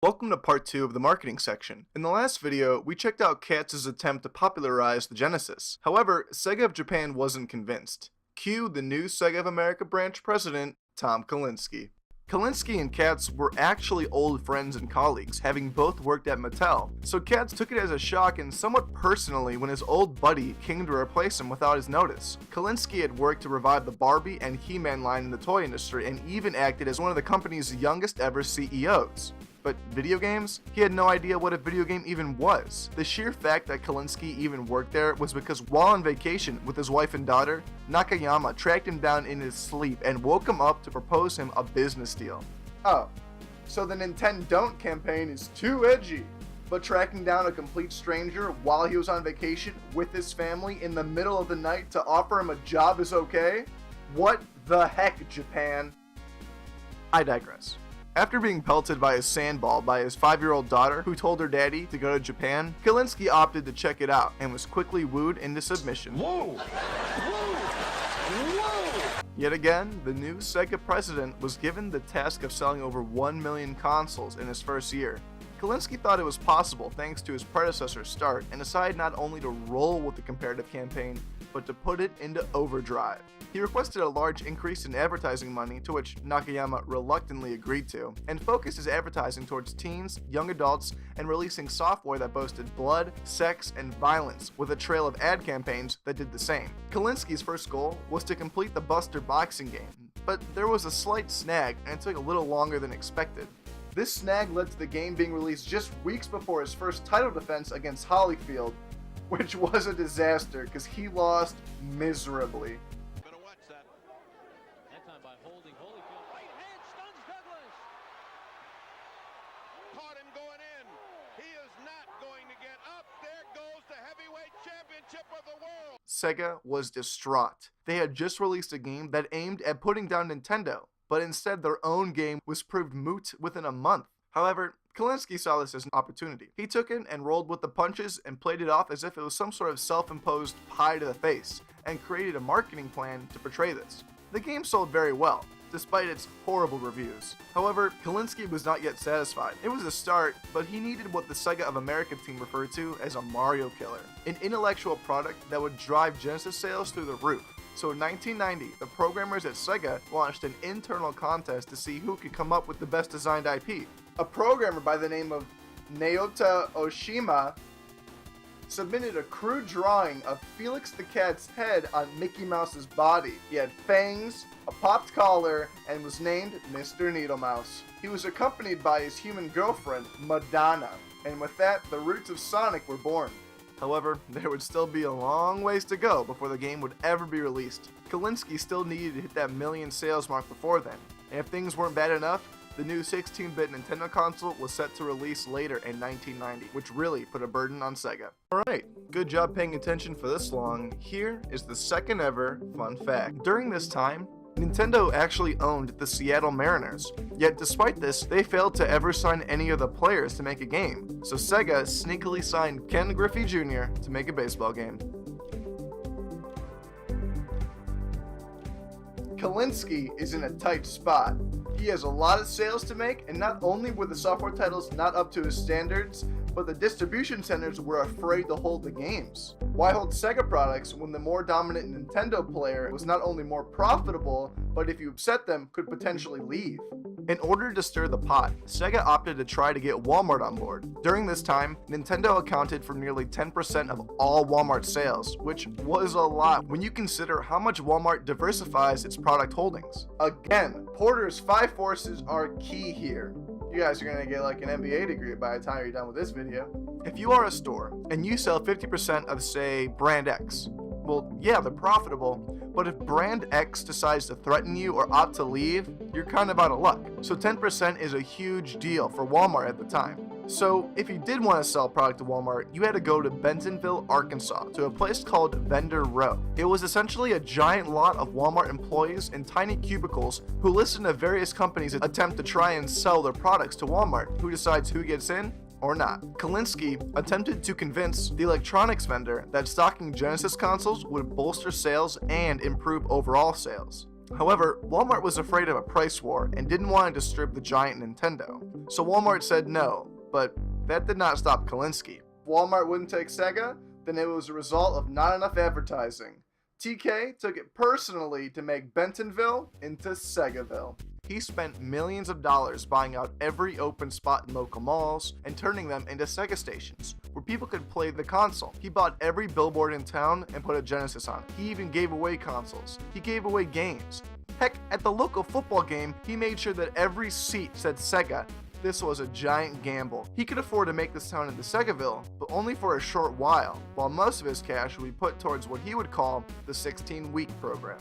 Welcome to part 2 of the marketing section. In the last video, we checked out Katz's attempt to popularize the Genesis. However, Sega of Japan wasn't convinced. Cue the new Sega of America branch president, Tom Kalinske. Kalinske and Katz were actually old friends and colleagues, having both worked at Batel, so Katz took it as a shock and somewhat personally when his old buddy came to replace him without his notice. Kalinske had worked to revive the Barbie and He-Man line in the toy industry and even acted as one of the company's youngest ever CEOs. But video games? He had no idea what a video game even was. The sheer fact that Kalinske even worked there was because while on vacation with his wife and daughter, Nakayama tracked him down in his sleep and woke him up to propose him a business deal. Oh, so the Nintendo Don't campaign is too edgy. But tracking down a complete stranger while he was on vacation with his family in the middle of the night to offer him a job is okay? What the heck, Japan? I digress. After being pelted by a sandball by his 5-year-old daughter, who told her daddy to go to Japan, Kalinske opted to check it out and was quickly wooed into submission. Whoa! Yet again, the new Sega president was given the task of selling over 1 million consoles in his first year. Kalinske thought it was possible thanks to his predecessor's start and decided not only to roll with the comparative campaign, but to put it into overdrive. He requested a large increase in advertising money, to which Nakayama reluctantly agreed to, and focused his advertising towards teens, young adults, and releasing software that boasted blood, sex, and violence, with a trail of ad campaigns that did the same. Kalinske's first goal was to complete the Buster boxing game, but there was a slight snag, and it took a little longer than expected. This snag led to the game being released just weeks before his first title defense against Holyfield, which was a disaster because he lost miserably. Better watch that. That time by holding Holyfield. Right hand stuns Douglas. Caught him going in. He is not going to get up. There goes the heavyweight championship of the world. Sega was distraught. They had just released a game that aimed at putting down Nintendo, but instead their own game was proved moot within a month. However, Kalinske saw this as an opportunity. He took it and rolled with the punches and played it off as if it was some sort of self-imposed pie to the face, and created a marketing plan to portray this. The game sold very well, despite its horrible reviews. However, Kalinske was not yet satisfied. It was a start, but he needed what the Sega of America team referred to as a Mario killer, an intellectual product that would drive Genesis sales through the roof. So in 1990, the programmers at Sega launched an internal contest to see who could come up with the best designed IP. A programmer by the name of Naota Oshima submitted a crude drawing of Felix the Cat's head on Mickey Mouse's body. He had fangs, a popped collar, and was named Mr. Needlemouse. He was accompanied by his human girlfriend, Madonna, and with that, the roots of Sonic were born. However, there would still be a long ways to go before the game would ever be released. Kalinske still needed to hit that million sales mark before then, and if things weren't bad enough, the new 16-bit Nintendo console was set to release later in 1990, which really put a burden on Sega. Alright, good job paying attention for this long. Here is the second ever fun fact. During this time, Nintendo actually owned the Seattle Mariners, yet despite this, they failed to ever sign any of the players to make a game, so Sega sneakily signed Ken Griffey Jr. to make a baseball game. Kalinske is in a tight spot. He has a lot of sales to make, and not only were the software titles not up to his standards, but the distribution centers were afraid to hold the games. Why hold Sega products when the more dominant Nintendo player was not only more profitable, but if you upset them, could potentially leave? In order to stir the pot, Sega opted to try to get Walmart on board. During this time, Nintendo accounted for nearly 10% of all Walmart sales, which was a lot when you consider how much Walmart diversifies its product holdings. Again, Porter's 5 forces are key here. You guys are gonna get like an MBA degree by the time you're done with this video. If you are a store and you sell 50% of, say, brand X, well, yeah, they're profitable, but if brand X decides to threaten you or opt to leave, you're kind of out of luck. So 10% is a huge deal for Walmart at the time. So if you did want to sell product to Walmart, you had to go to Bentonville, Arkansas, to a place called Vendor Row. It was essentially a giant lot of Walmart employees in tiny cubicles who listened to various companies attempt to try and sell their products to Walmart, who decides who gets in or not. Kalinske attempted to convince the electronics vendor that stocking Genesis consoles would bolster sales and improve overall sales. However, Walmart was afraid of a price war and didn't want to disturb the giant Nintendo. So Walmart said no, but that did not stop Kalinske. If Walmart wouldn't take Sega, then it was a result of not enough advertising. TK took it personally to make Bentonville into Segaville. He spent millions of dollars buying out every open spot in local malls and turning them into Sega stations, where people could play the console. He bought every billboard in town and put a Genesis on it. He even gave away consoles. He gave away games. Heck, at the local football game, he made sure that every seat said Sega. This was a giant gamble. He could afford to make this town into Segaville, but only for a short while most of his cash would be put towards what he would call the 16-week program.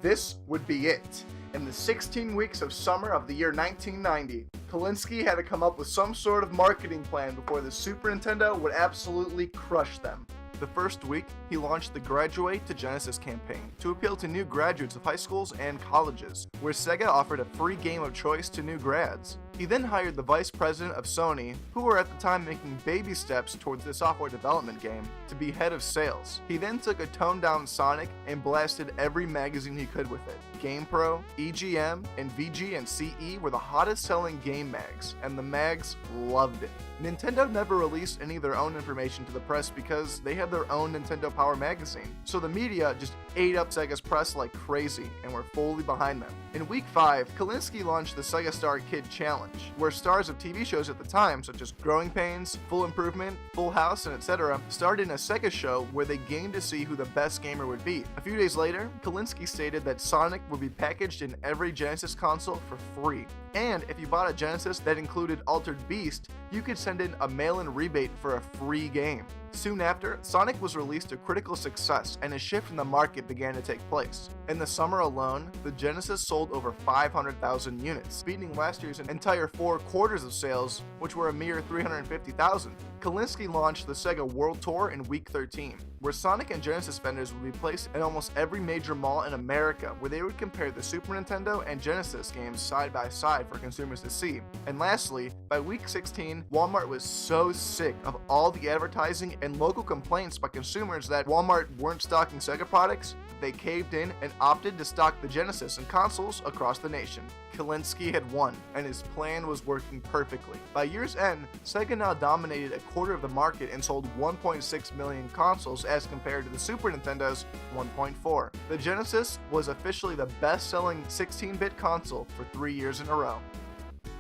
This would be it. In the 16 weeks of summer of the year 1990, Kalinske had to come up with some sort of marketing plan before the Super Nintendo would absolutely crush them. The first week, he launched the Graduate to Genesis campaign to appeal to new graduates of high schools and colleges, where Sega offered a free game of choice to new grads. He then hired the vice president of Sony, who were at the time making baby steps towards the software development game, to be head of sales. He then took a toned-down Sonic and blasted every magazine he could with it. GamePro, EGM, and VG and CE were the hottest selling game mags, and the mags loved it. Nintendo never released any of their own information to the press because they had their own Nintendo Power magazine, so the media just ate up Sega's press like crazy and were fully behind them. In week 5, Kalinske launched the Sega Star Kid Challenge, where stars of TV shows at the time, such as Growing Pains, Full Improvement, Full House, and etc., starred in a Sega show where they gamed to see who the best gamer would be. A few days later, Kalinske stated that Sonic would be packaged in every Genesis console for free. And if you bought a Genesis that included Altered Beast, you could send in a mail-in rebate for a free game. Soon after, Sonic was released to critical success and a shift in the market began to take place. In the summer alone, the Genesis sold over 500,000 units, beating last year's entire 4 quarters of sales, which were a mere 350,000. Kalinske launched the Sega World Tour in week 13, where Sonic and Genesis vendors would be placed in almost every major mall in America, where they would compare the Super Nintendo and Genesis games side by side for consumers to see. And lastly, by week 16, Walmart was so sick of all the advertising and local complaints by consumers that Walmart weren't stocking Sega products, they caved in and opted to stock the Genesis and consoles across the nation. Kalinske had won, and his plan was working perfectly. By year's end, Sega now dominated a quarter of the market and sold 1.6 million consoles as compared to the Super Nintendo's 1.4. The Genesis was officially the best-selling 16-bit console for 3 years in a row.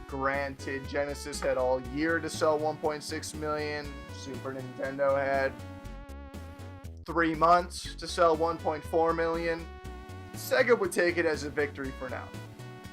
Granted, Genesis had all year to sell 1.6 million, Super Nintendo had 3 months to sell 1.4 million. Sega would take it as a victory for now.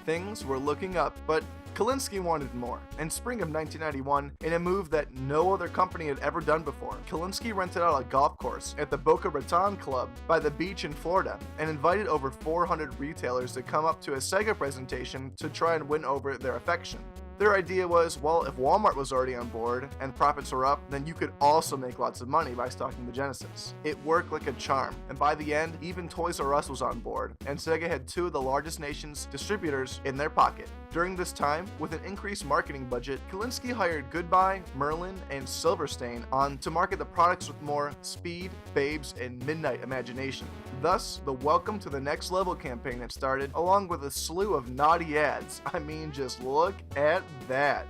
Things were looking up, but Kalinske wanted more. In spring of 1991, in a move that no other company had ever done before, Kalinske rented out a golf course at the Boca Raton Club by the beach in Florida and invited over 400 retailers to come up to a Sega presentation to try and win over their affection. Their idea was, well, if Walmart was already on board and profits were up, then you could also make lots of money by stocking the Genesis. It worked like a charm, and by the end, even Toys R Us was on board, and Sega had 2 of the largest nation's distributors in their pocket. During this time, with an increased marketing budget, Kalinske hired Goodbye, Merlin, and Silverstein on to market the products with more speed, babes, and midnight imagination. Thus, the Welcome to the Next Level campaign had started, along with a slew of naughty ads. I mean, just look at that.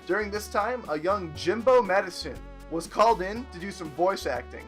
During this time, a young Jimbo Madison was called in to do some voice acting.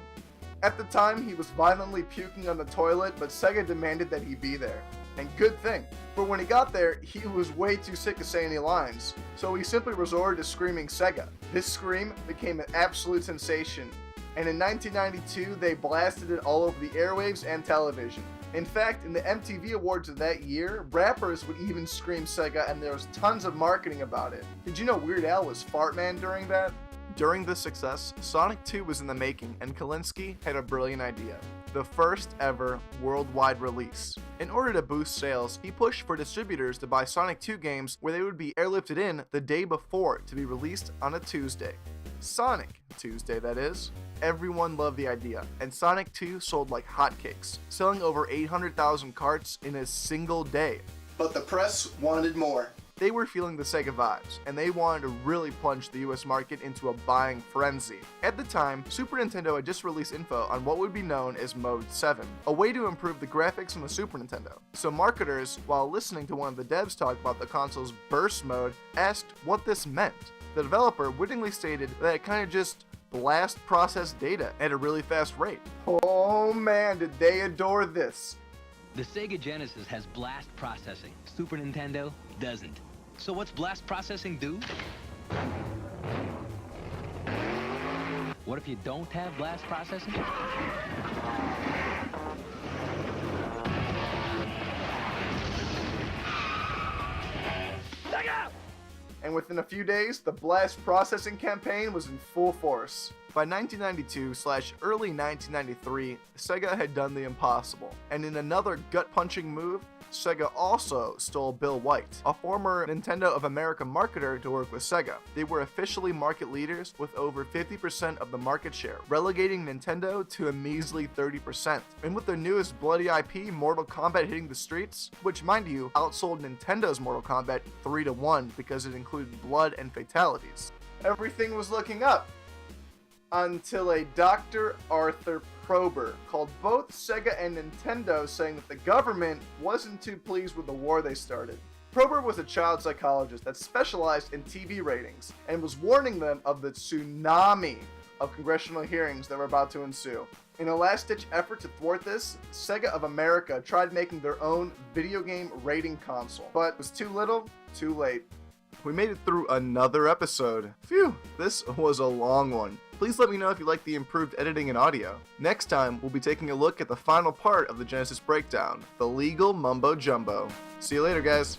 At the time, he was violently puking on the toilet, but Sega demanded that he be there. And good thing, for when he got there, he was way too sick to say any lines, so he simply resorted to screaming Sega. This scream became an absolute sensation, and in 1992, they blasted it all over the airwaves and television. In fact, in the MTV Awards of that year, rappers would even scream Sega, and there was tons of marketing about it. Did you know Weird Al was Fartman during that? During this success, Sonic 2 was in the making, and Kalinske had a brilliant idea. The first ever worldwide release. In order to boost sales, he pushed for distributors to buy Sonic 2 games where they would be airlifted in the day before to be released on a Tuesday. Sonic Tuesday, that is. Everyone loved the idea, and Sonic 2 sold like hotcakes, selling over 800,000 carts in a single day. But the press wanted more. they were feeling the Sega vibes, and they wanted to really plunge the US market into a buying frenzy. At the time, Super Nintendo had just released info on what would be known as Mode 7, a way to improve the graphics on the Super Nintendo. So marketers, while listening to one of the devs talk about the console's burst mode, asked what this meant. The developer wittingly stated that it kind of just blast process data at a really fast rate. Oh man, did they adore this. The Sega Genesis has blast processing. Super Nintendo doesn't. So what's blast processing do? What if you don't have blast processing? Stackup! And within a few days, the blast processing campaign was in full force. By 1992/early 1993, Sega had done the impossible, and in another gut-punching move, Sega also stole Bill White, a former Nintendo of America marketer, to work with Sega. They were officially market leaders with over 50% of the market share, relegating Nintendo to a measly 30%. And with their newest bloody IP, Mortal Kombat, hitting the streets, which, mind you, outsold Nintendo's Mortal Kombat 3-1 because it included blood and fatalities. Everything was looking up. Until a Dr. Arthur Prober called both Sega and Nintendo, saying that the government wasn't too pleased with the war they started. Prober was a child psychologist that specialized in TV ratings and was warning them of the tsunami of congressional hearings that were about to ensue. In a last-ditch effort to thwart this, Sega of America tried making their own video game rating console, but it was too little, too late. We made it through another episode. Phew, this was a long one. Please let me know if you like the improved editing and audio. Next time, we'll be taking a look at the final part of the Genesis breakdown, the legal mumbo jumbo. See you later, guys.